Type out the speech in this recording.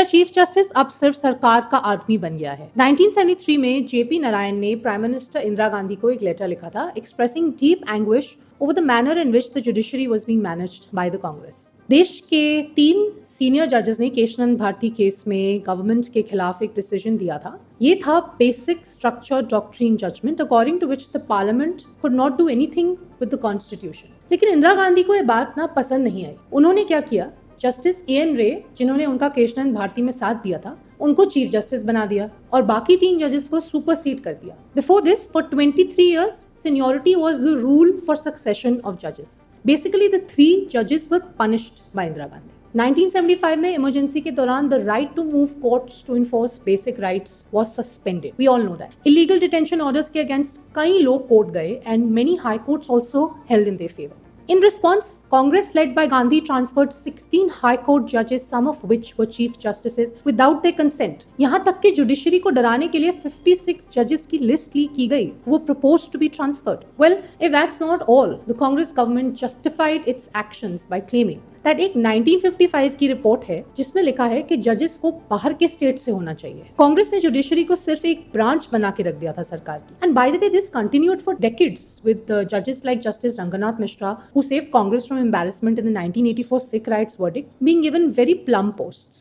अच्छा, chief justice अब सिर्फ सरकार का आदमी बन गया है। 1973 में जेपी नारायण ने प्राइम मिनिस्टर इंदिरा गांधी को एक लेटर लिखा था expressing deep anguish over the manner in which the judiciary was being managed by the Congress. देश के 3 सीनियर जजेस ने केशवन भारती केस में गवर्नमेंट के खिलाफ एक डिसीजन दिया था। ये था basic structure doctrine judgement according to which the parliament could not do anything with the constitution. लेकिन इंदिरा गांधी को यह बात ना पसंद नहीं आई। उन्होंने क्या किया, जस्टिस एएन रे, जिन्होंने उनका केशवन भारती में साथ दिया था, उनको चीफ जस्टिस बना दिया और बाकी 3 जजेस को सुपरसीड कर दिया। Before this, for 23 years, seniority was the rule for succession of judges. Basically, the 3 judges were punished by Indira Gandhi. 1975 में इमरजेंसी के दौरान the right to move courts to enforce basic rights was suspended. We all know that. Illegal detention orders के against कई लोग court गए and many high courts also held in their favor. In response, Congress led by Gandhi transferred 16 High Court judges, some of which were Chief Justices, without their consent. यहाँ तक कि judiciary को डराने के लिए 56 जजेस की लिस्ट ली की गई, वो proposed to be transferred. Well, if that's not all, the Congress government justified its actions by claiming that एक 1955 की रिपोर्ट है जिसमें लिखा है कि जजेस को बाहर के स्टेट से होना चाहिए। कांग्रेस ने जुडिशरी को सिर्फ एक ब्रांच बना के रख दिया था सरकार की। And by the way, this continued for decades with जजेस like justice Rangnath Mishra, who saved Congress from embarrassment in the 1984 Sikh rights verdict, being given very plum posts.